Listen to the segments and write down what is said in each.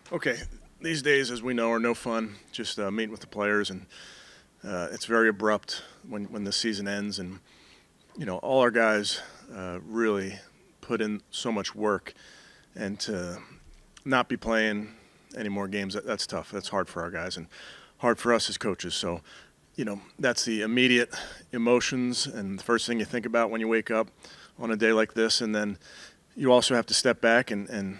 Okay, these days, as we know, are no fun. Just meeting with the players, and it's very abrupt when the season ends. And all our guys really put in so much work, and to not be playing any more games, that's tough. That's hard for our guys, and hard for us as coaches. So, that's the immediate emotions, and the first thing you think about when you wake up on a day like this, and then you also have to step back and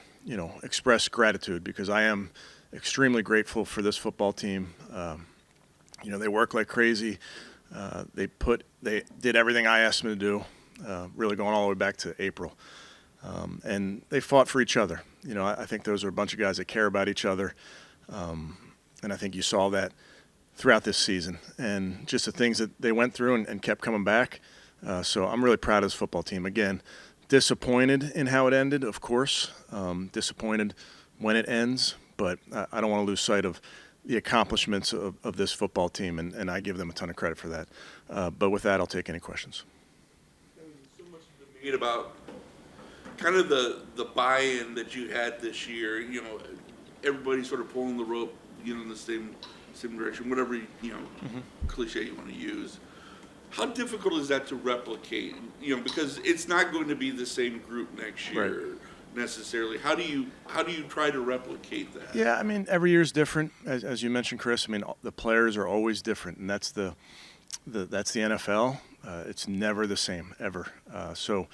express gratitude because I am extremely grateful for this football team. They work like crazy. They did everything I asked them to do, really going all the way back to April. And they fought for each other. I think those are a bunch of guys that care about each other. And I think you saw that throughout this season. And just the things that they went through and kept coming back. So I'm really proud of this football team. Again, disappointed in how it ended, of course. Disappointed when it ends. But I don't want to lose sight of the accomplishments of this football team, and I give them a ton of credit for that. But with that, I'll take any questions. So much debate about kind of the buy-in that you had this year. Everybody sort of pulling the rope, in the same direction, whatever cliche you want to use. How difficult is that to replicate? Because it's not going to be the same group next year. Right. Necessarily. How do you try to replicate that? Yeah, I mean, every year is different, as you mentioned, Chris. I mean, the players are always different, and that's the NFL. It's never the same ever. So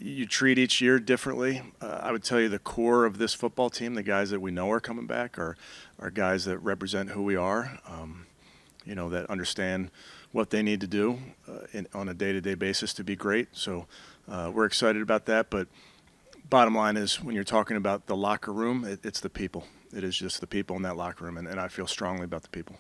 you treat each year differently. I would tell you the core of this football team, the guys that we know are coming back, are guys that represent who we are. That understand what they need to do on a day-to-day basis to be great. So we're excited about that, but. Bottom line is when you're talking about the locker room, it's the people. It is just the people in that locker room, and I feel strongly about the people.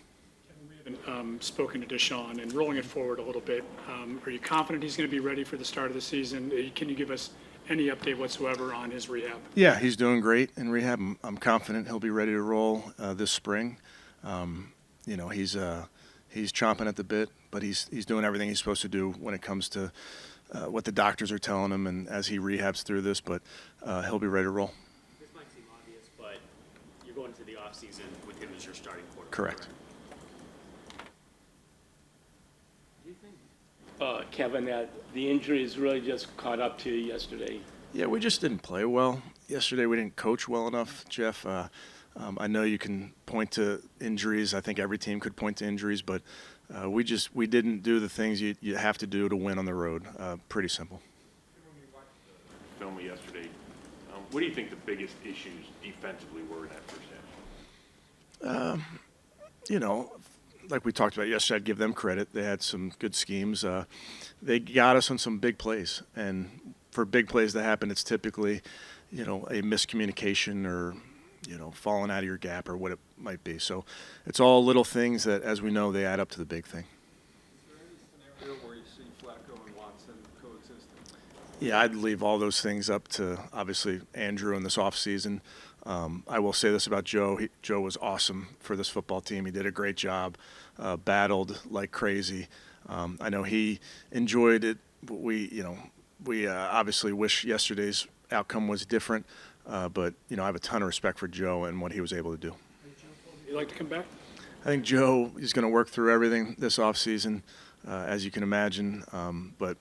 We haven't spoken to Deshaun, and rolling it forward a little bit, are you confident he's going to be ready for the start of the season? Can you give us any update whatsoever on his rehab? Yeah, he's doing great in rehab. I'm confident he'll be ready to roll this spring. He's chomping at the bit, but he's doing everything he's supposed to do when it comes to what the doctors are telling him, and as he rehabs through this, but he'll be ready to roll. This might seem obvious, but you're going to the offseason with him as your starting quarterback. Correct. Do you think? Kevin, that the injuries really just caught up to you yesterday. Yeah, we just didn't play well. Yesterday we didn't coach well enough, Jeff. I know you can point to injuries. I think every team could point to injuries, but we didn't do the things you have to do to win on the road. Pretty simple. When you watched the film yesterday, what do you think the biggest issues defensively were in that first half? Like we talked about yesterday, I'd give them credit. They had some good schemes. They got us on some big plays, and for big plays to happen, it's typically, a miscommunication or falling out of your gap or what it might be. So it's all little things that, as we know, they add up to the big thing. Is there any scenario where you see Flacco and Watson coexisting? Yeah, I'd leave all those things up to, obviously, Andrew in this offseason. I will say this about Joe. Joe was awesome for this football team. He did a great job, battled like crazy. I know he enjoyed it. We obviously wish yesterday's outcome was different. But I have a ton of respect for Joe and what he was able to do. You'd like to come back? I think Joe is going to work through everything this offseason, as you can imagine. But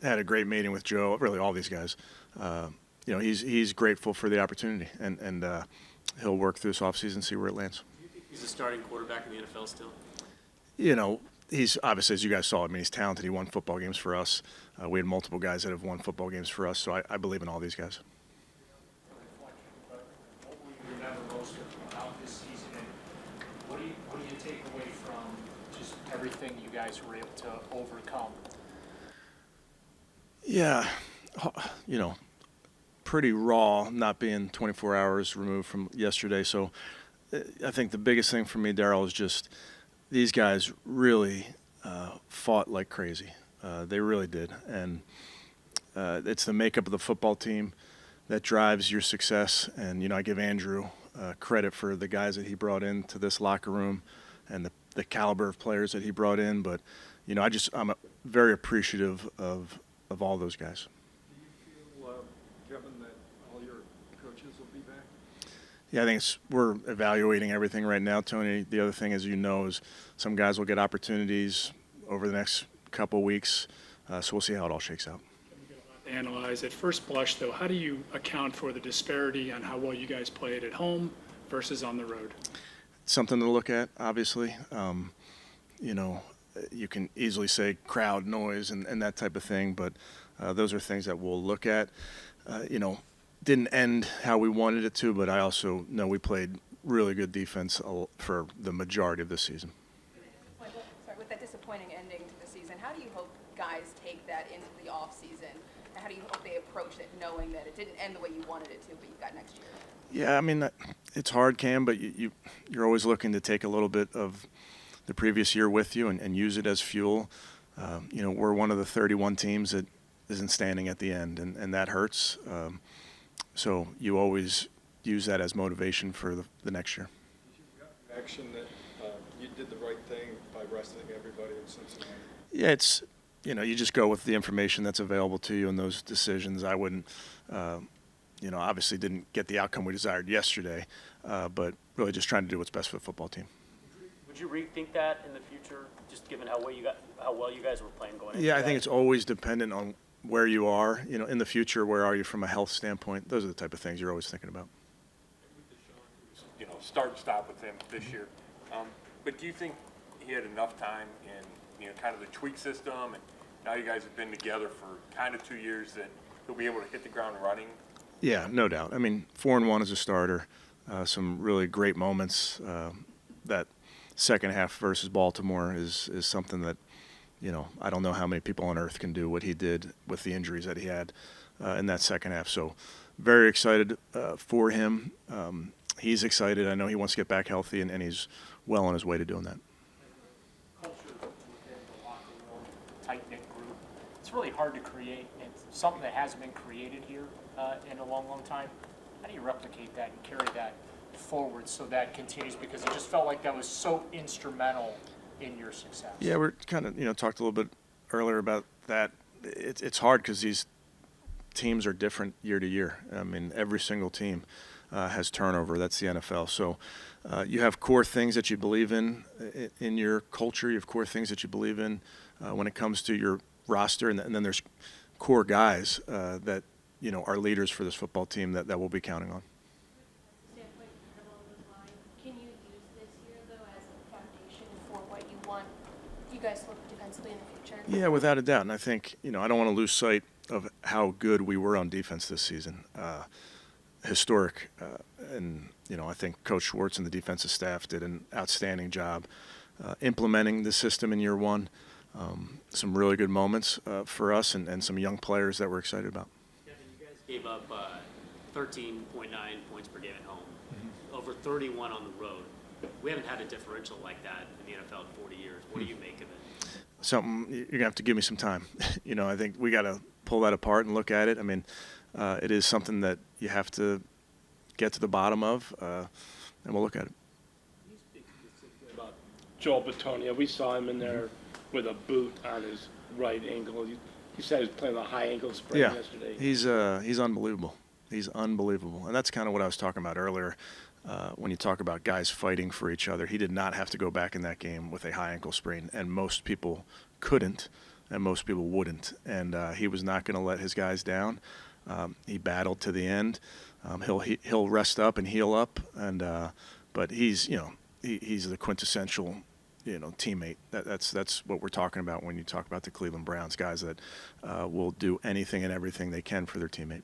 had a great meeting with Joe, really all these guys. He's grateful for the opportunity, and he'll work through this offseason and see where it lands. Do you think he's a starting quarterback in the NFL still? He's obviously, as you guys saw, he's talented. He won football games for us. We had multiple guys that have won football games for us, so I believe in all these guys. What do you take away from just everything you guys were able to overcome? Yeah, pretty raw, not being 24 hours removed from yesterday. So I think the biggest thing for me, Darryl, is just these guys really fought like crazy. They really did. And it's the makeup of the football team that drives your success. And, I give Andrew credit for the guys that he brought into this locker room and the caliber of players that he brought in. But, I'm very appreciative of all those guys. Do you feel, Kevin, that all your coaches will be back? Yeah, I think we're evaluating everything right now, Tony. The other thing, as you know, is some guys will get opportunities over the next couple of weeks, so we'll see how it all shakes out. Analyze at first blush, though, how do you account for the disparity on how well you guys played at home versus on the road? It's something to look at, obviously. You know, you can easily say crowd noise and that type of thing, but those are things that we'll look at. You know, didn't end how we wanted it to, but I also know we played really good defense for the majority of this season. Sorry, with that disappointing ending to the season, how do you hope guys take that into the off season? And how do you hope they approach it knowing that it didn't end the way you wanted it to, but you've got next year? Yeah, I mean, it's hard, Cam, but you're always looking to take a little bit of the previous year with you and use it as fuel. You know, we're one of the 31 teams that isn't standing at the end, and that hurts. So you always use that as motivation for the next year. Action that you did the right thing by resting everybody in Cincinnati. Yeah, it's, you know, you just go with the information that's available to you in those decisions. I wouldn't, you know, obviously didn't get the outcome we desired yesterday, but really just trying to do what's best for the football team. Would you rethink that in the future, just given how well you guys were playing going into Yeah, I that? think it's always dependent on where you are. You know, in the future, where are you from a health standpoint? Those are the type of things you're always thinking about. You know, start and stop with him this year. But do you think he had enough time in, you know, kind of the tweak system, and now you guys have been together for kind of 2 years, that he'll be able to hit the ground running? Yeah, no doubt. I mean, 4-1 as a starter, some really great moments. That second half versus Baltimore is something that, you know, I don't know how many people on earth can do what he did with the injuries that he had in that second half. So very excited for him. He's excited. I know he wants to get back healthy, and he's well on his way to doing that. Culture within the locker room, tight-knit group, it's really hard to create. It's something that hasn't been created here in a long, long time. How do you replicate that and carry that forward so that continues? Because it just felt like that was so instrumental in your success. Yeah, we're kind of, you know, talked a little bit earlier about that. It's hard because these teams are different year to year. I mean, every single team has turnover. That's the NFL. So you have core things that you believe in your culture. You have core things that you believe in when it comes to your roster, and then there's core guys that, you know, are leaders for this football team that we'll be counting on. Standpoint along those lines, can you use this year though as a foundation for what you want you guys to look defensively in the future? Yeah, without a doubt. And I think, you know, I don't want to lose sight of how good we were on defense this season. Historic. And, you know, I think Coach Schwartz and the defensive staff did an outstanding job implementing the system in year one. Some really good moments for us and some young players that we're excited about. Kevin, you guys gave up 13.9 points per game at home, over 31 on the road. We haven't had a differential like that in the NFL in 40 years. What do you make of it? Something you're gonna have to give me some time. You know, I think we got to pull that apart and look at it. I mean, it is something that you have to get to the bottom of, and we'll look at it. You speak specifically about Joel Bitonio. We saw him in there with a boot on his right ankle. He said he was playing a high ankle sprain yesterday. He's unbelievable. He's unbelievable, and that's kind of what I was talking about earlier. When you talk about guys fighting for each other, he did not have to go back in that game with a high ankle sprain, and most people couldn't, and most people wouldn't. And he was not going to let his guys down. He battled to the end. He'll rest up and heal up, and but he's, you know, he's the quintessential, you know, teammate. That's what we're talking about when you talk about the Cleveland Browns, guys that will do anything and everything they can for their teammate.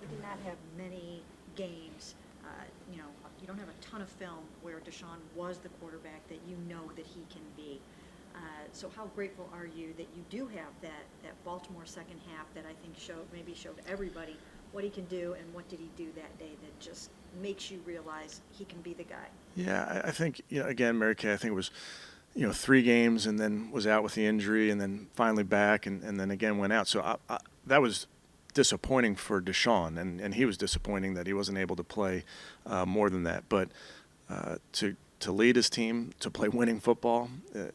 We did not have many games, you know, you don't have a ton of film where Deshaun was the quarterback that you know that he can be. So how grateful are you that you do have that Baltimore second half that I think showed everybody what he can do, and what did he do that day that just makes you realize he can be the guy? Yeah, I think, you know, again, Mary Kay, I think it was, you know, 3 games and then was out with the injury and then finally back and then again went out. So that was disappointing for Deshaun, and he was disappointing that he wasn't able to play more than that. But to lead his team, to play winning football,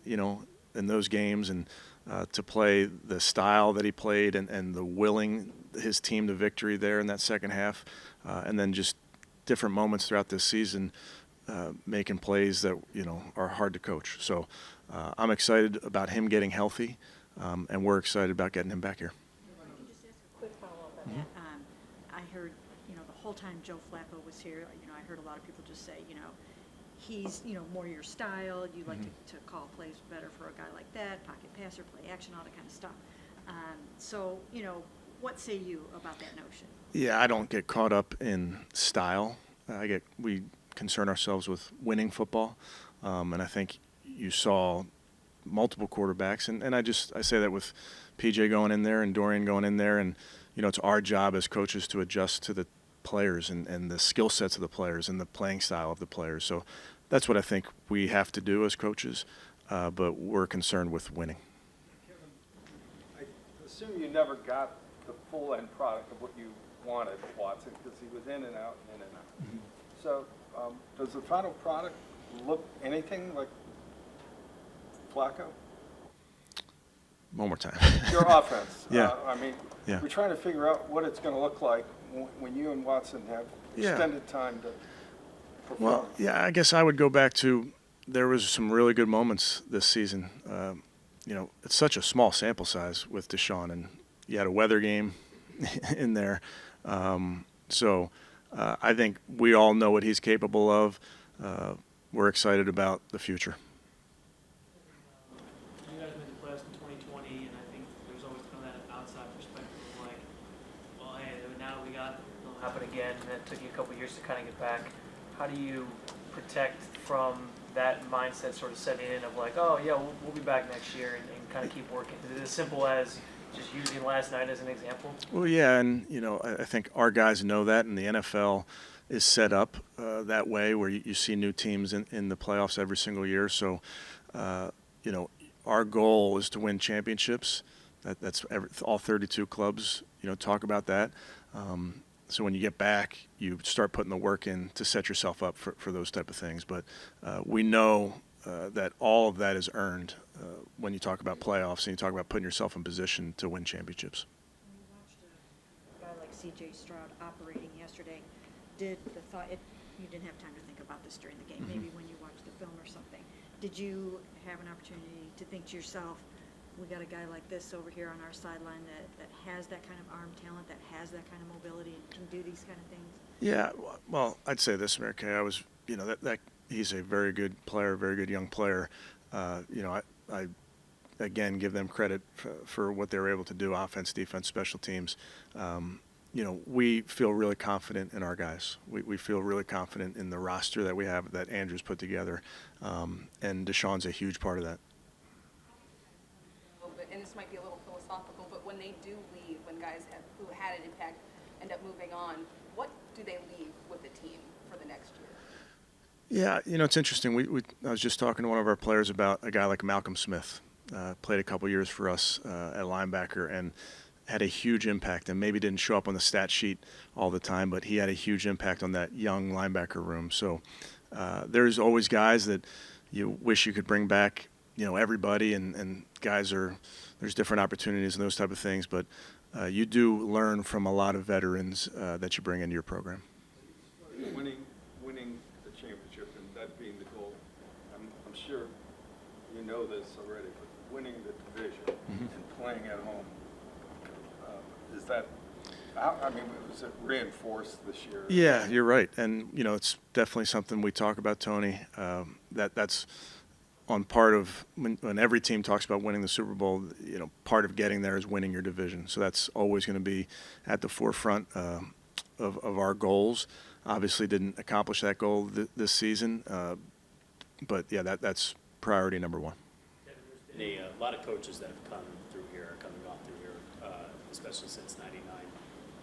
you know, in those games, and to play the style that he played and the willing his team to victory there in that second half, and then just different moments throughout this season, making plays that are hard to coach. So I'm excited about him getting healthy, and we're excited about getting him back here. If I could just ask a quick follow-up on that. I heard, the whole time Joe Flacco was here, I heard a lot of people just say, he's, more your style. You like to call plays better for a guy like that, pocket passer, play action, all that kind of stuff. So, what say you about that notion? Yeah, I don't get caught up in style. We concern ourselves with winning football, and I think you saw multiple quarterbacks, and I say that with PJ going in there and Dorian going in there, and it's our job as coaches to adjust to the players and the skill sets of the players and the playing style of the players. So that's what I think we have to do as coaches, but we're concerned with winning. Kevin, I assume you never got the full end product of what you wanted, Watson, because he was in and out and in and out. Mm-hmm. So does the final product look anything like Flacco? One more time. Your offense. Yeah. Yeah. We're trying to figure out what it's going to look like when you and Watson have extended time to perform. Well, yeah, I guess I would go back to there was some really good moments this season. It's such a small sample size with Deshaun, and you had a weather game in there. So I think we all know what he's capable of. We're excited about the future. You guys made the playoffs in 2020, and I think there's always kind of that outside perspective of like, well, hey, now it'll happen again, and it took you a couple years to kind of get back. How do you protect from that mindset sort of setting in of like, oh yeah, we'll be back next year, and kind of keep working? Is it as simple as just using last night as an example? Well, yeah, and I think our guys know that, and the NFL is set up that way where you see new teams in the playoffs every single year. So, our goal is to win championships. That's all 32 clubs. Talk about that. So when you get back, you start putting the work in to set yourself up for those type of things. But we know that all of that is earned when you talk about playoffs and you talk about putting yourself in position to win championships. When you watched a guy like C.J. Stroud operating yesterday, you didn't have time to think about this during the game, maybe when you watched the film or something. Did you have an opportunity to think to yourself, we got a guy like this over here on our sideline that has that kind of arm talent, that has that kind of mobility, and can do these kind of things? Yeah, well, I'd say this, Mary Kay. I was, that he's a very good player, very good young player. I again give them credit for what they were able to do, offense, defense, special teams. We feel really confident in our guys. We feel really confident in the roster that we have, that Andrew's put together, and Deshaun's a huge part of that. And this might be a little philosophical, but when they do leave, when guys who had an impact end up moving on, what do they leave with the team for the next year? Yeah, it's interesting. I was just talking to one of our players about a guy like Malcolm Smith. Played a couple years for us at linebacker and had a huge impact, and maybe didn't show up on the stat sheet all the time, but he had a huge impact on that young linebacker room. So there's always guys that you wish you could bring back, everybody, and guys there's different opportunities and those type of things, but you do learn from a lot of veterans that you bring into your program. Winning the championship and that being the goal, I'm sure you know this already, but winning the division and playing at home, is that, was it reinforced this year? Yeah, you're right. And, it's definitely something we talk about, Tony. That's on part of when every team talks about winning the Super Bowl, part of getting there is winning your division. So that's always going to be at the forefront of our goals. Obviously didn't accomplish that goal this season, but yeah, that's priority number one. A lot of coaches that have come through here, gone through here, especially since '99.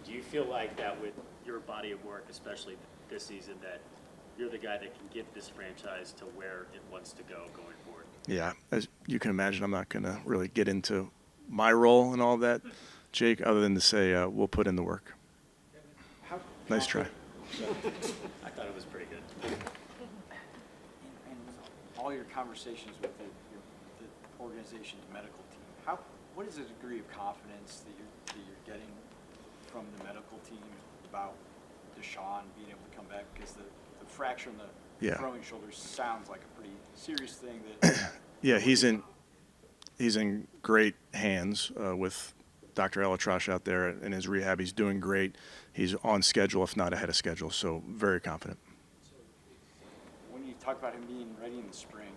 Do you feel like that with your body of work, especially this season, that you're the guy that can get this franchise to where it wants to go going forward? Yeah, as you can imagine, I'm not going to really get into my role and all that, Jake, other than to say we'll put in the work. Nice try. I thought it was pretty good. In all your conversations with the organization's medical team, what is the degree of confidence that you're getting from the medical team about Deshaun being able to come back? Because the fracture in the throwing shoulder sounds like a pretty serious thing. Yeah, he's in great hands with Dr. Elatrosh out there in his rehab. He's doing great. He's on schedule, if not ahead of schedule, so very confident. When you talk about him being ready in the spring,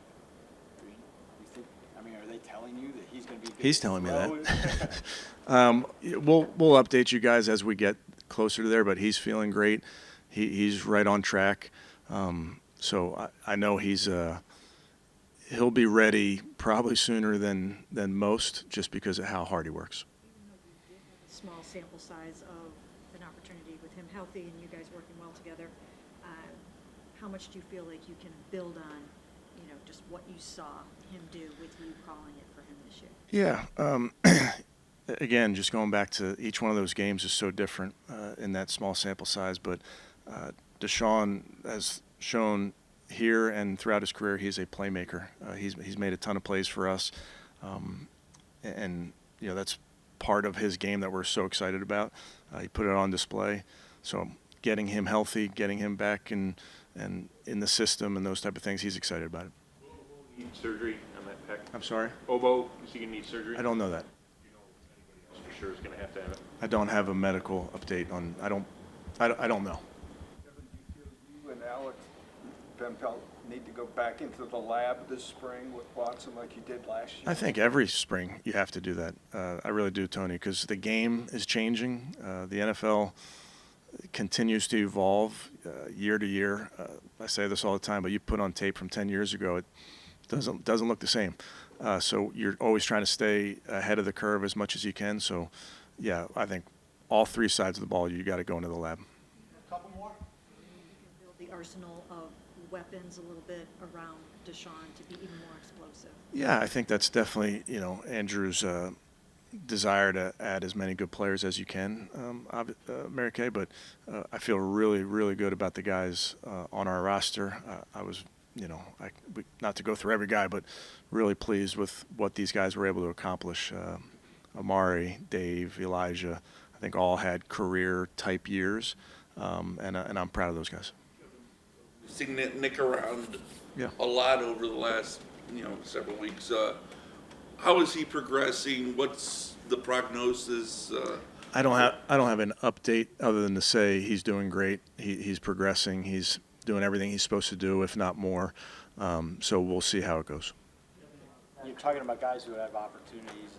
you think, I mean, are they telling you that he's going to be good? He's telling me that. We'll update you guys as we get closer to there, but he's feeling great. He's right on track. So I know he'll be ready probably sooner than most, just because of how hard he works. Small sample size of an opportunity with him healthy and you guys working well together, how much do you feel like you can build on, just what you saw him do with you calling it for him this year? Yeah. Again, just going back to each one of those games is so different in that small sample size, but Deshaun has shown here and throughout his career he's a playmaker. He's made a ton of plays for us, and that's part of his game that we're so excited about. He put it on display. So getting him healthy, getting him back and in the system and those type of things, he's excited about it. Need surgery on that pec? I'm sorry? Obo, is he going to need surgery? I don't know that. For sure is going to have it. I don't have a medical update on. I don't know. Kevin, do you feel you and Alex Bempel need to go back into the lab this spring with Watson like you did last year? I think every spring you have to do that. I really do, Tony, because the game is changing. The NFL continues to evolve year to year. I say this all the time, but you put on tape from 10 years ago, it doesn't look the same. So you're always trying to stay ahead of the curve as much as you can. So, yeah, I think all three sides of the ball, you got to go into the lab. A couple more. You can build the arsenal of weapons a little bit around Deshaun to be even more explosive. Yeah, I think that's definitely, Andrew's desire to add as many good players as you can, Mary Kay, but I feel really, really good about the guys on our roster. I was, not to go through every guy, but really pleased with what these guys were able to accomplish. Amari, Dave, Elijah, I think all had career-type years, and I'm proud of those guys. Seeing Nick around Yeah. a lot over the last, several weeks. How is he progressing? What's the prognosis? I don't have an update other than to say he's doing great. He's progressing. He's doing everything he's supposed to do, if not more. So we'll see how it goes. You're talking about guys who have opportunities.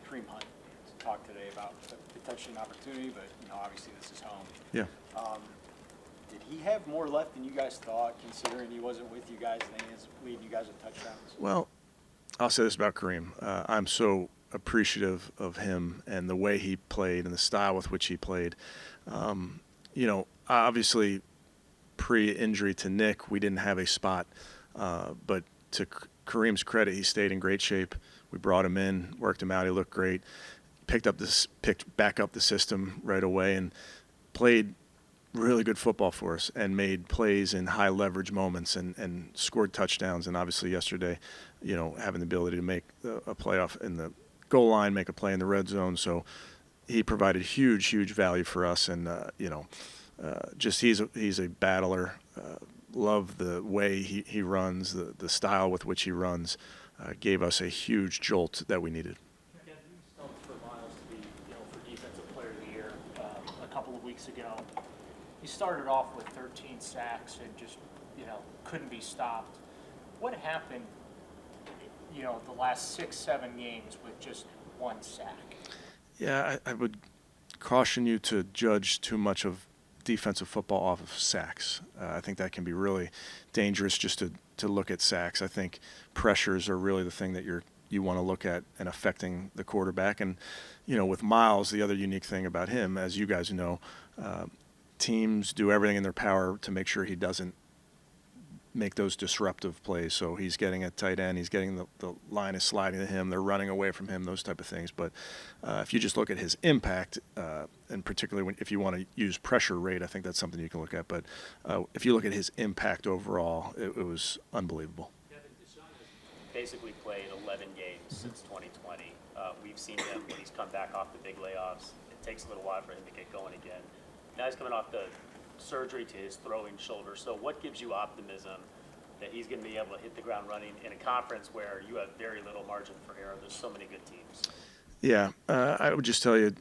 Kareem Hunt talked today about potentially an opportunity, but obviously this is home. Yeah. Did he have more left than you guys thought, considering he wasn't with you guys and he is leading you guys with touchdowns? Well, I'll say this about Kareem. I'm so appreciative of him and the way he played and the style with which he played. Obviously, pre-injury to Nick, we didn't have a spot. But to Kareem's credit, he stayed in great shape. We brought him in, worked him out. He looked great. Picked back up the system right away and played really good football for us and made plays in high leverage moments and scored touchdowns. And obviously yesterday, having the ability to make a playoff in the goal line, make a play in the red zone. So he provided huge value for us. And, just he's a battler. Love the way he runs, the style with which he runs, gave us a huge jolt that we needed. Again, you stumped for Miles to be, for Defensive Player of the Year a couple of weeks ago. He started off with 13 sacks and just, couldn't be stopped. What happened, the last 6-7 games with just one sack? Yeah, I would caution you to judge too much of defensive football off of sacks. I think that can be really dangerous just to look at sacks. I think pressures are really the thing that you want to look at and affecting the quarterback. And, with Miles, the other unique thing about him, as you guys know, teams do everything in their power to make sure he doesn't make those disruptive plays. So he's getting a tight end, he's getting the line is sliding to him, they're running away from him, those type of things. But if you just look at his impact, and particularly if you want to use pressure rate, I think that's something you can look at. But if you look at his impact overall, it was unbelievable. Basically played 11 games since 2020. We've seen him when he's come back off the big layoffs. It takes a little while for him to get going again. Now he's coming off the surgery to his throwing shoulder. So what gives you optimism that he's going to be able to hit the ground running in a conference where you have very little margin for error? There's so many good teams. Yeah, I would just tell you,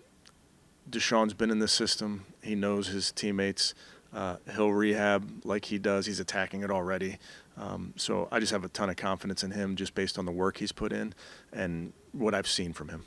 Deshaun's been in this system. He knows his teammates. He'll rehab like he does. He's attacking it already. So I just have a ton of confidence in him just based on the work he's put in and what I've seen from him.